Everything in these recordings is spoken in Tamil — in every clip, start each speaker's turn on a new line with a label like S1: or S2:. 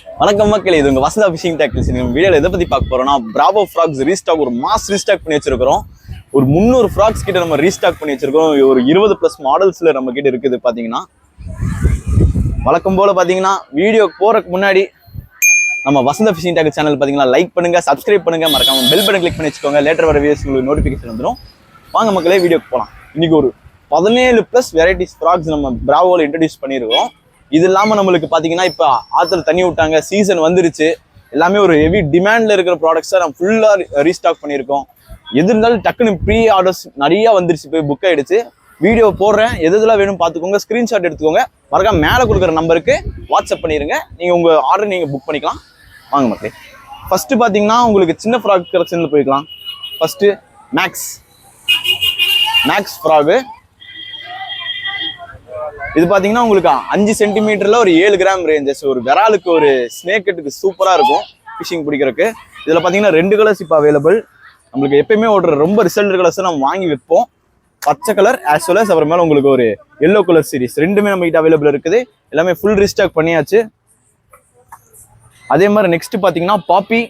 S1: வணக்கம் மக்களே, இது உங்க வசந்தா ஃபிஷிங் டேக்கிள்ஸ். இந்த வீடியோல எதை பத்தி பார்க்க போறோம்னா, பிராவோ ஃப்ராக்ஸ் ரீஸ்டாக், ஒரு மாஸ் ரீஸ்டாக் பண்ணி வச்சிருக்கிறோம். ஒரு 300 ஃப்ராக்ஸ் கிட்ட நம்ம ரீஸ்டாக் பண்ணி வச்சிருக்கோம். ஒரு 20+ மாடல்ஸ்ல நம்ம கிட்ட இருக்குது. பாத்தீங்கன்னா வழக்கம் போல பாத்தீங்கன்னா வீடியோ போறதுக்கு முன்னாடி நம்ம வசந்தா ஃபிஷிங் டேக்கிள் சேனல் பாத்தீங்கன்னா லைக் பண்ணுங்க, சப்ஸ்கிரைப் பண்ணுங்க, மறக்காம பெல் பட்டன் கிளிக் பண்ணி வச்சுக்கோங்க. லேட்டர் வர வீடியோஸ் உங்களுக்கு நோட்டிபிகேஷன் வந்துடும். வாங்க மக்களே, வீடியோக்கு போகலாம். இன்னைக்கு ஒரு 17+ வெரைட்டிஸ் ஃப்ராக்ஸ் நம்ம பிராவோல இன்ட்ரடியூஸ் பண்ணியிருக்கோம். இது இல்லாமல் நம்மளுக்கு பார்த்தீங்கன்னா இப்போ ஆற்றுல தண்ணி விட்டாங்க, சீசன் வந்துருச்சு. எல்லாமே ஒரு ஹெவி டிமாண்டில் இருக்கிற ப்ராடக்ட்ஸை நம்ம ஃபுல்லாக ரீஸ்டாக் பண்ணியிருக்கோம். எது இருந்தாலும் டக்குன்னு ப்ரீ ஆர்டர்ஸ் நிறையா வந்துருச்சு, போய் புக் ஆகிடுச்சு. வீடியோ போடுறேன், எதுலாம் வேணும் பார்த்துக்கோங்க, ஸ்க்ரீன்ஷாட் எடுத்துக்கோங்க. மறக்காம மேலே கொடுக்குற நம்பருக்கு வாட்ஸ்அப் பண்ணிடுங்க. நீங்கள் உங்கள் ஆர்டர் நீங்கள் புக் பண்ணிக்கலாம். வாங்க மக்களே, ஃபஸ்ட்டு பார்த்தீங்கன்னா உங்களுக்கு சின்ன ஃப்ராக் கலெக்ஷனில் போய்க்கலாம். First max frog. இது பார்த்தீங்கன்னா உங்களுக்கு 5 சென்டிமீட்டரில் ஒரு 7 கிராம் ரேஞ்சஸ். ஒரு விராலுக்கு, ஒரு ஸ்னேக்கெட்டுக்கு சூப்பராக இருக்கும் ஃபிஷிங் பிடிக்கிறதுக்கு. இதில் பார்த்தீங்கன்னா 2 கலர்ஸ் இப்போ அவைலபிள். நம்மளுக்கு எப்பயுமே ஒரு ரொம்ப ரிசல்ட் கலர்ஸ் நம்ம வாங்கி வைப்போம். பச்சை கலர் ஆஸ் வெல் அஸ் அப்புறமேல உங்களுக்கு ஒரு எல்லோ கலர் சீரிஸ் ரெண்டுமே நம்ம கிட்ட அவைலபிள் இருக்குது. எல்லாமே ஃபுல் ரீஸ்டாக் பண்ணியாச்சு. அதே மாதிரி நெக்ஸ்ட் பார்த்தீங்கன்னா பாப்பி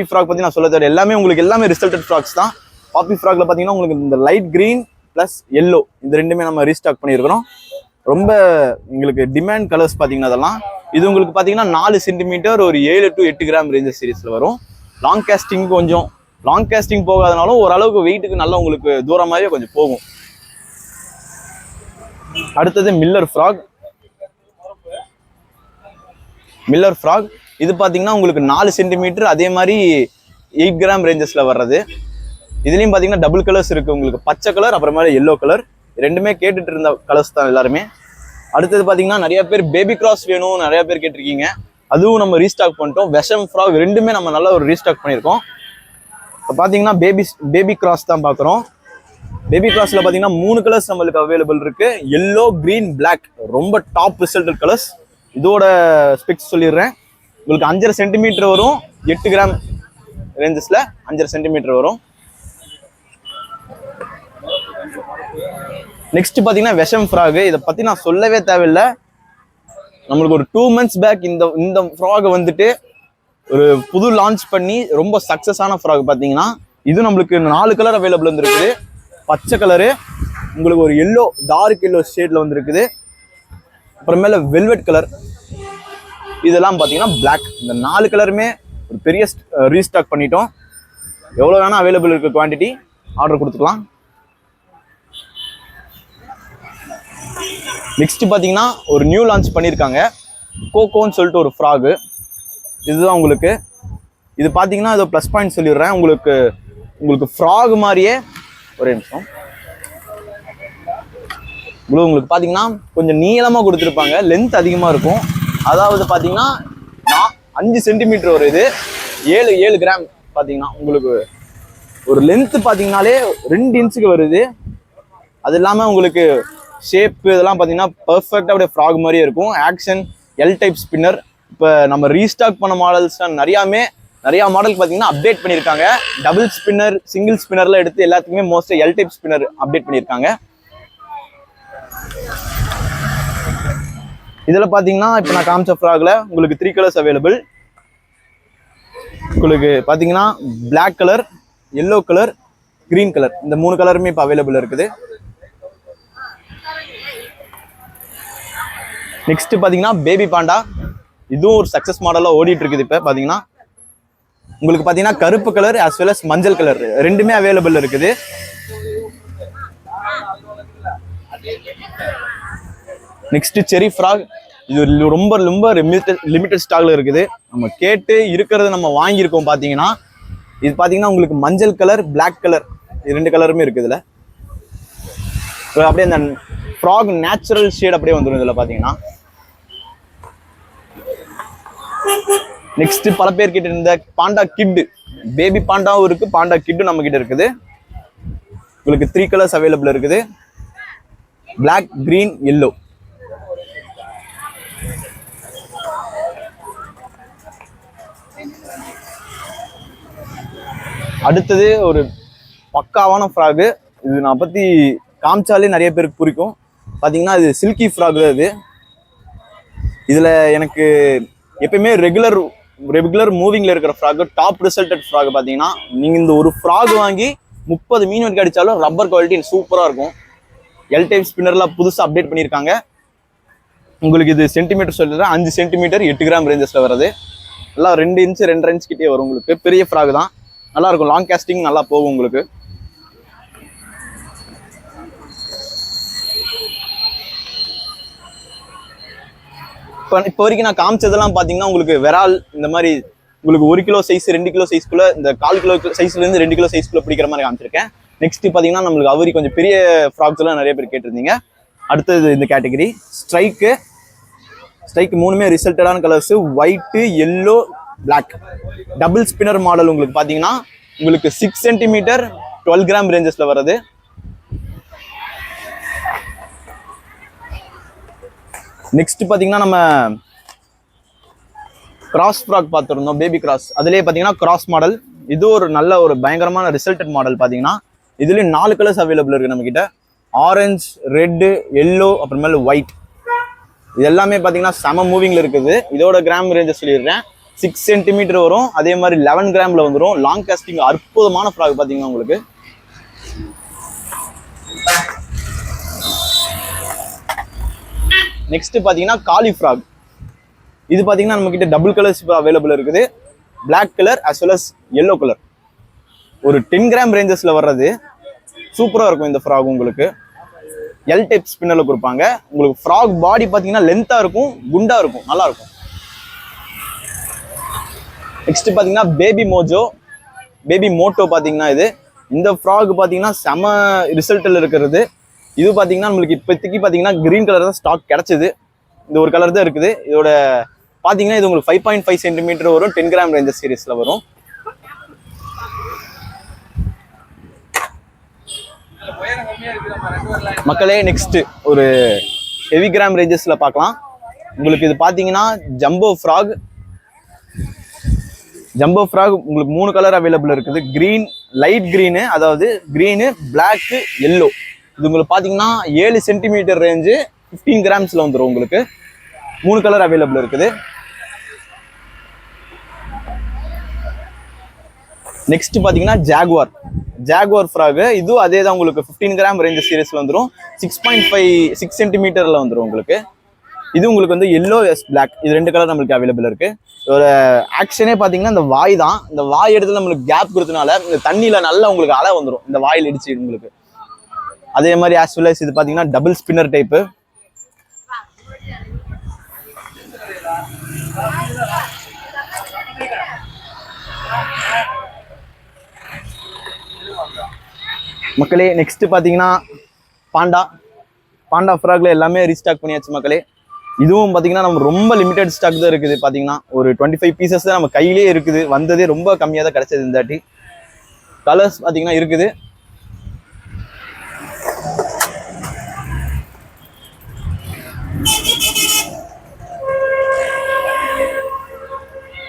S1: ஃப்ராக் பற்றி நான் சொல்ல தேவை, எல்லாமே ரிசல்டட் ஃப்ராக்ஸ் தான். பாப்பி ஃப்ராக்ல பார்த்தீங்கன்னா உங்களுக்கு இந்த லைட் கிரீன் ப்ளஸ் எல்லோ இந்த ரெண்டுமே நம்ம ரீஸ்டாக் பண்ணியிருக்கிறோம். ரொம்ப உங்களுக்கு டிமாண்ட் கலர்ஸ் பார்த்தீங்கன்னா அதெல்லாம். இது உங்களுக்கு பார்த்தீங்கன்னா 4 சென்டிமீட்டர் ஒரு 7 to 8 கிராம் ரேஞ்சஸ் சீரீஸில் வரும். லாங் கேஸ்டிங் போகாதனாலும் ஓரளவுக்கு வெயிட்டுக்கு நல்லா உங்களுக்கு தூரமாகவே கொஞ்சம் போகும். அடுத்தது மில்லர் ஃப்ராக். இது பார்த்தீங்கன்னா உங்களுக்கு 4 சென்டிமீட்டர், அதே மாதிரி 8 கிராம் ரேஞ்சஸில் வர்றது. இதுலேயும் பார்த்தீங்கன்னா டபுள் கலர்ஸ் இருக்குது. உங்களுக்கு பச்சை கலர் அப்புறமேல எல்லோ கலர் ரெண்டுமே கேட்டுட்டு இருந்த கலர்ஸ் தான் எல்லாருமே. அடுத்தது பார்த்தீங்கன்னா நிறைய பேர் பேபி கிராஸ் வேணும் நிறைய பேர் கேட்டிருக்கீங்க. அதுவும் நம்ம ரீஸ்டாக் பண்ணிட்டோம். விஷம் ஃப்ராக் ரெண்டுமே நம்ம நல்லா ஒரு ரீஸ்டாக் பண்ணியிருக்கோம். இப்போ பார்த்தீங்கன்னா பேபி கிராஸ் தான் பார்க்குறோம். பேபி கிராஸில் பார்த்தீங்கன்னா 3 கலர்ஸ் நம்மளுக்கு அவைலபிள் இருக்கு. Yellow, green, black. ரொம்ப டாப் ரிசல்டட் கலர்ஸ். இதோட ஸ்பெக்ஸ் சொல்லிடுறேன். உங்களுக்கு 5.5 சென்டிமீட்டர் வரும், 8 கிராம் ரேஞ்சஸில் 5.5 சென்டிமீட்டர் வரும். நெக்ஸ்ட் பார்த்தீங்கன்னா விஷம் ஃப்ராக். இதை பற்றி நான் சொல்லவே தேவையில்லை. நம்மளுக்கு ஒரு 2 months பேக் இந்த ஃப்ராகை வந்துட்டு ஒரு புது லான்ச் பண்ணி ரொம்ப சக்ஸஸான ஃப்ராக். பார்த்தீங்கன்னா இது நம்மளுக்கு 4 கலர் அவைலபிள் வந்துருக்குது. பச்சை கலரு, உங்களுக்கு ஒரு எல்லோ, டார்க் எல்லோ ஷேடில் வந்துருக்குது. அப்புறமேல வெல்வெட் கலர், இதெல்லாம் பார்த்தீங்கன்னா பிளாக். இந்த 4 கலருமே ஒரு பெரிய ரீஸ்டாக் பண்ணிட்டோம். எவ்வளோ வேணால் அவைலபிள் இருக்க குவான்டிட்டி ஆர்டர் கொடுத்துக்கலாம். நெக்ஸ்ட் பார்த்தீங்கன்னா ஒரு நியூ லான்ச் பண்ணியிருக்காங்க, கோகோன்னு சொல்லிட்டு ஒரு ஃப்ராகு. இதுதான் உங்களுக்கு. இது பார்த்தீங்கன்னா இது ப்ளஸ் பாயிண்ட் சொல்லிடுறேன். உங்களுக்கு ஃப்ராக் மாதிரியே ஒரே நிமிஷம். உங்களுக்கு பார்த்தீங்கன்னா கொஞ்சம் நீளமாக கொடுத்துருப்பாங்க, லென்த் அதிகமாக இருக்கும். அதாவது பார்த்தீங்கன்னா 5 சென்டிமீட்டர் வரும். இது 7 கிராம். பார்த்தீங்கன்னா உங்களுக்கு ஒரு லென்த்து பார்த்தீங்கன்னாலே 2 இன்ச்சுக்கு வருது. அது இல்லாமல் உங்களுக்கு ஷேப்பு இதெல்லாம் பார்த்தீங்கன்னா பர்ஃபெக்டாக அப்படியே ஃப்ராக் மாதிரியே இருக்கும். Action L type spinner. இப்போ நம்ம ரீஸ்டாக் பண்ண மாடல்ஸ் நிறையா மாடலுக்கு பார்த்தீங்கன்னா அப்டேட் பண்ணியிருக்காங்க. டபுள் ஸ்பின்னர், சிங்கிள் ஸ்பின்னர்லாம் எடுத்து எல்லாத்துக்குமே mostly L type spinner update பண்ணியிருக்காங்க. இதில் பார்த்தீங்கன்னா இப்போ நான் காமிச்ச ஃப்ராகில் உங்களுக்கு 3 கலர்ஸ் அவைலபிள். உங்களுக்கு பார்த்தீங்கன்னா black colour, yellow colour, green colour, இந்த 3 கலருமே இப்போ அவைலபிள் இருக்குது. நெக்ஸ்ட் பார்த்தீங்கன்னா பேபி பாண்டா. இதுவும் ஒரு சக்ஸஸ் மாடலாக ஓடிட்டு இருக்குது. இப்போ பார்த்தீங்கன்னா உங்களுக்கு பார்த்தீங்கன்னா கருப்பு கலர் as well as மஞ்சள் கலர் ரெண்டுமே அவைலபிள் இருக்குது. நெக்ஸ்ட் செரி ஃப்ராக். இது ரொம்ப லிமிட்டட் ஸ்டாக்ல இருக்குது. நம்ம கேட்டு இருக்கிறத நம்ம வாங்கியிருக்கோம். பார்த்தீங்கன்னா இது பார்த்தீங்கன்னா உங்களுக்கு மஞ்சள் கலர், பிளாக் கலர், இது 2 கலருமே இருக்குது. இதில் அப்படியே அந்த ஃப்ராக் நேச்சுரல் ஷேட் அப்படியே வந்துடும் இதில் பார்த்தீங்கன்னா. நெக்ஸ்ட் பல பேர் கிட்ட இருந்த பாண்டா கிட், பேபி பாண்டாவும் இருக்கு, பாண்டா கிட்டும் நம்ம கிட்ட இருக்குது. உங்களுக்கு 3 கலர்ஸ் அவைலபிள் இருக்குது, பிளாக், கிரீன், எல்லோ. அடுத்தது ஒரு பக்காவான ஃப்ராகு. இது நான் பற்றி காமிச்சாலே நிறைய பேருக்கு பிடிக்கும். பார்த்தீங்கன்னா இது சில்கி ஃப்ராக் தான். இதில் எனக்கு எப்பயுமே ரெகுலர் மூவிங்ல இருக்கிற ஃப்ராக், டாப் ரிசல்டட் ஃப்ராக் பார்த்தீங்கன்னா நீங்க இந்த ஒரு ஃப்ராக் வாங்கி 30 மீன் வரைக்கும் அடிச்சாலும் ரப்பர் குவாலிட்டி சூப்பரா இருக்கும். எல் டைப் ஸ்பின்னர்லாம் புதுசாக அப்டேட் பண்ணியிருக்காங்க. உங்களுக்கு இது சென்டிமீட்டர் சொல்லிடுறேன், 5 சென்டிமீட்டர் 8 கிராம் ரேஞ்சஸ்ல வருது. நல்லா 2 இன்ச் 2.5 இன்ச் கிட்டே வரும் உங்களுக்கு. பெரிய ஃப்ராக் தான், நல்லா இருக்கும். லாங் காஸ்டிங் நல்லா போகும் உங்களுக்கு. இப்போ வரைக்கும் நான் காமிச்சதெல்லாம் பார்த்தீங்கன்னா உங்களுக்கு விரால் இந்த மாதிரி உங்களுக்கு 1 கிலோ சைஸ் 2 கிலோ சைஸ்க்குள்ள, இந்த 1/4 கிலோ சைஸ்லேருந்து 2 கிலோ சைஸ்க்குள்ள பிடிக்கிற மாதிரி காமிச்சிருக்கேன். நெக்ஸ்ட் பார்த்தீங்கன்னா நம்மளுக்கு அவரி கொஞ்சம் பெரிய ஃப்ராக்ஸ் எல்லாம் நிறைய பேர் கேட்டிருந்தீங்க. அடுத்தது இந்த கேட்டகரி ஸ்ட்ரைக்கு 3மே ரிசல்ட்டடான colours, white, yellow, black. Double spinner model உங்களுக்கு பார்த்தீங்கன்னா உங்களுக்கு 6 சென்டிமீட்டர் 12 கிராம் ரேஞ்சஸ்ல வருது. நெக்ஸ்ட் பார்த்தீங்கன்னா நம்ம கிராஸ் ஃப்ராக் பார்த்துருந்தோம், பேபி கிராஸ். அதுலேயே பார்த்தீங்கன்னா கிராஸ் மாடல். இது ஒரு நல்ல ஒரு பயங்கரமான ரிசல்டட் மாடல். பார்த்தீங்கன்னா இதுலேயும் 4 கலர்ஸ் அவைலபிள் இருக்குது நம்மக்கிட்ட. ஆரஞ்சு, ரெட்டு, எல்லோ, அப்புறமேல ஒயிட். இது எல்லாமே பார்த்தீங்கன்னா செம மூவிங்கில் இருக்குது. இதோட கிராம் ரேஞ்சஸ் சொல்லிடுறேன், 6 சென்டிமீட்டர் வரும். அதே மாதிரி 11 கிராமில் வந்துடும். லாங் காஸ்டிங் அற்புதமான ஃப்ராக் பார்த்தீங்கன்னா உங்களுக்கு. நெக்ஸ்ட் பார்த்தீங்கன்னா காலி ஃப்ராக். இது பார்த்தீங்கன்னா நம்மக்கிட்ட டபுள் கலர்ஸ் இப்போ அவைலபிள் இருக்குது. Black colour as well as yellow colour. ஒரு 10 கிராம் ரேஞ்சஸில் வர்றது. சூப்பராக இருக்கும் இந்த ஃப்ராக் உங்களுக்கு. எல் டைப் ஸ்பின்னரில் கொடுப்பாங்க உங்களுக்கு. ஃப்ராக் பாடி பார்த்தீங்கன்னா லென்த்தாக இருக்கும், குண்டாக இருக்கும், நல்லா இருக்கும். நெக்ஸ்ட் பார்த்தீங்கன்னா பேபி மோட்டோ பார்த்தீங்கன்னா இந்த ஃப்ராக் பார்த்தீங்கன்னா செம ரிசல்ட்டில் இருக்கிறது. இது பார்த்தீங்கன்னா நம்மளுக்கு இப்போதைக்கு பார்த்தீங்கன்னா கிரீன் கலர் தான் ஸ்டாக் கிடைச்சது. இந்த ஒரு கலர் தான் இருக்குது. இதோட பார்த்தீங்கன்னா இது உங்களுக்கு 5.5 சென்டிமீட்டர் வரும். 10 கிராம் ரேஞ்சஸ் சீரீஸில் வரும். மக்களே நெக்ஸ்ட் ஒரு ஹெவி கிராம் ரேஞ்சஸ்ல பார்க்கலாம். உங்களுக்கு இது பார்த்தீங்கன்னா ஜம்போ ஃப்ராக் உங்களுக்கு 3 கலர் அவைலபிள் இருக்குது. கிரீன், லைட் கிரீனு, அதாவது கிரீனு, பிளாக், எல்லோ. இது உங்களுக்கு பார்த்தீங்கன்னா 7 சென்டிமீட்டர் ரேஞ்சு 15 கிராம்ஸ்ல வந்துடும் உங்களுக்கு. 3 கலர் அவைலபிள் இருக்குது. நெக்ஸ்ட் பார்த்தீங்கன்னா ஜாகுவார் ஃப்ராக். இதுவும் அதே தான் உங்களுக்கு 15 கிராம் ரேஞ்ச் சீரீஸ்ல வந்துடும். 6 சென்டிமீட்டர்ல வந்துடும் உங்களுக்கு. இது உங்களுக்கு வந்து எல்லோ எஸ் பிளாக், இது 2 கலர் நம்மளுக்கு அவைலபிள் இருக்கு. ஒரு ஆக்ஷனே பார்த்தீங்கன்னா இந்த வாய் தான். இந்த வாய் இடத்துல நம்மளுக்கு கேப் கொடுத்தனால இந்த தண்ணியில நல்லா உங்களுக்கு அலை வந்துடும் இந்த வாயில் இடிச்சு உங்களுக்கு. அதே மாதிரி ஆஸ் வெல் அஸ் இது பார்த்தீங்கன்னா டபுள் ஸ்பின்னர் டைப்பு. மக்களே நெக்ஸ்ட் பார்த்தீங்கன்னா பாண்டா ஃப்ராக்ல எல்லாமே ரீஸ்டாக் பண்ணியாச்சு மக்களே. இதுவும் பார்த்தீங்கன்னா நம்ம ரொம்ப லிமிடெட் ஸ்டாக் தான் இருக்குது. பார்த்தீங்கன்னா ஒரு 25 பீசஸ் தான் நம்ம கையிலே இருக்குது. வந்ததே ரொம்ப கம்மியாக தான் கிடைச்சது. இந்த தாட்டி கலர்ஸ் பார்த்தீங்கன்னா இருக்குது.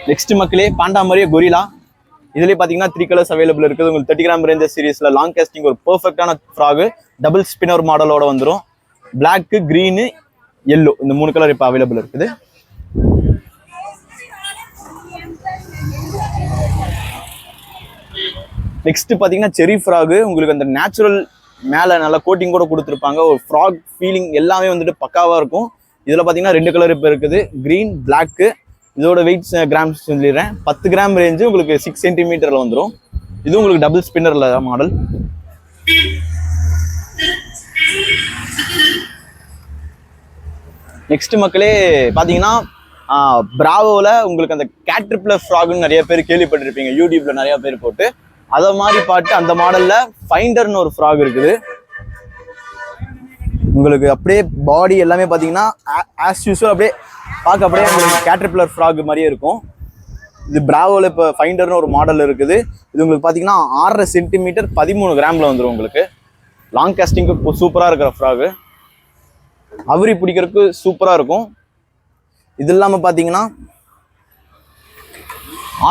S1: நெக்ஸ்ட் மக்களே பாண்டா மாதிரியே கொரிலா. இதுலேயே பார்த்தீங்கன்னா 3 கலர்ஸ் அவைலபிள் இருக்குது. உங்களுக்கு 30 கிராம் ரேஞ்சஸ் சீரீஸ்ல லாங் காஸ்டிங் ஒரு பெர்ஃபெக்டான ஃப்ராக் டபுள் ஸ்பின்னர் மாடலோட வந்துடும். பிளாக், கிரீனு, எல்லோ இந்த 3 கலர் இப்போ அவைலபிள் இருக்குது. நெக்ஸ்ட் பார்த்தீங்கன்னா செரி ஃப்ராக். உங்களுக்கு அந்த நேச்சுரல் மேலே நல்லா கோட்டிங் கூட கொடுத்துருப்பாங்க. ஒரு ஃப்ராக் ஃபீலிங் எல்லாமே வந்துட்டு பக்காவாக இருக்கும். இதில் பார்த்தீங்கன்னா 2 கலர் இப்போ இருக்குது, கிரீன், பிளாக்கு. இதோட வெயிட் கிராம்ஸ் சொல்லிடுறேன், 10 கிராம் ரேஞ்சு உங்களுக்கு 6 சென்டிமீட்டரில் வந்துடும். இது உங்களுக்கு டபுள் ஸ்பின்னரில் மாடல். நெக்ஸ்ட் மக்களே பார்த்தீங்கன்னா பிராவோவில் உங்களுக்கு அந்த கேட்ரிப்ளர் ஃப்ராக்னு நிறைய பேர் கேள்விப்பட்டிருப்பீங்க, யூடியூப்ல நிறைய பேர் போட்டு. அதை மாதிரி பாட்டு அந்த மாடலில் ஃபைண்டர்னு ஒரு ஃப்ராக் இருக்குது. உங்களுக்கு அப்படியே பாடி எல்லாமே பார்த்தீங்கன்னா ஆஸ் யூஸ்வல் அப்படியே பார்க்க அப்படியே உங்களுக்கு கேட்ரிப்ளர் ஃப்ராக் மாதிரியே இருக்கும். இது பிராவோவில் இப்போ ஃபைண்டர்னு ஒரு மாடல் இருக்குது. இது உங்களுக்கு பார்த்தீங்கன்னா 6.5 சென்டிமீட்டர் 13 கிராமில் வந்துடும் உங்களுக்கு. லாங் காஸ்டிங்க்கு சூப்பராக இருக்கிற ஃப்ராகு, அவரி பிடிக்கிறதுக்கு சூப்பராக இருக்கும். இது இல்லாமல் பார்த்தீங்கன்னா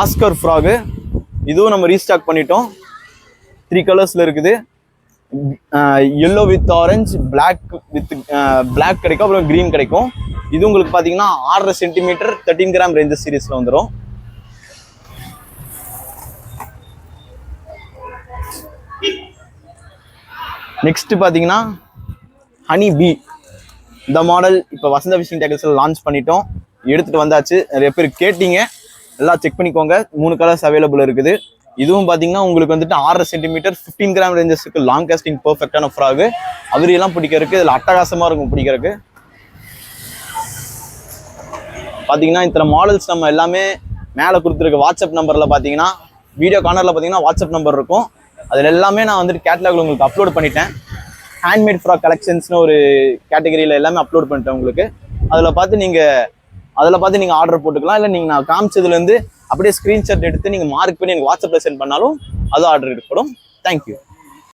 S1: ஆஸ்கர் ஃப்ராகு, இதுவும் நம்ம ரீஸ்டாக் பண்ணிட்டோம். 3 கலர்ஸில் இருக்குது. Yellow with orange, black with black கிடைக்கும், அப்புறம் க்ரீன் கிடைக்கும். இது உங்களுக்கு பார்த்தீங்கன்னா 6.5 சென்டிமீட்டர் 13 கிராம் ரேஞ்சஸ் சீரீஸில் வந்துடும். நெக்ஸ்ட் பார்த்தீங்கன்னா ஹனி பி. இந்த மாடல் இப்போ வசந்தா ஃபிஷிங் டேக்கிள்ஸில் லான்ச் பண்ணிட்டோம், எடுத்துகிட்டு வந்தாச்சு. நிறைய பேர் கேட்டீங்க, எல்லாம் செக் பண்ணிக்கோங்க. 3 கலர்ஸ் அவைலபிள் இருக்குது. இதுவும் பார்த்தீங்கன்னா உங்களுக்கு வந்துட்டு 6.5 சென்டிமீட்டர் 15 கிராம் ரேஞ்சஸுக்கு லாங் காஸ்டிங் பர்ஃபெக்டான ஃப்ராகு. அவரியெல்லாம் பிடிக்கிறதுக்கு இதில் அட்டகாசமாக இருக்கும் பிடிக்கிறதுக்கு. பார்த்தீங்கன்னா இத்தனை மாடல்ஸ் நம்ம எல்லாமே மேலே கொடுத்துருக்க வாட்ஸ்அப் நம்பரில் பார்த்தீங்கன்னா வீடியோ கார்னரில் பார்த்தீங்கன்னா வாட்ஸ்அப் நம்பர் இருக்கும். அதில் எல்லாமே நான் வந்துட்டு கேட்டலாகில் உங்களுக்கு அப்லோட் பண்ணிட்டேன். ஹேண்ட்மேட் ஃப்ராக் கலெக்ஷன்ஸ்னு ஒரு கேட்டகரியில் எல்லாமே அப்லோட் பண்ணிட்டேன் உங்களுக்கு. அதில் பார்த்து நீங்கள் ஆர்டர் போட்டுக்கலாம். இல்லை நீங்கள் நான் காமிச்சதுலேருந்து அப்படியே ஸ்க்ரீன்ஷாட் எடுத்து நீங்கள் மார்க் பண்ணி எனக்கு வாட்ஸ்அப்பில் சென்ட் பண்ணாலும் அதுவும் ஆர்டர் எடுக்கப்படும். தேங்க்யூ.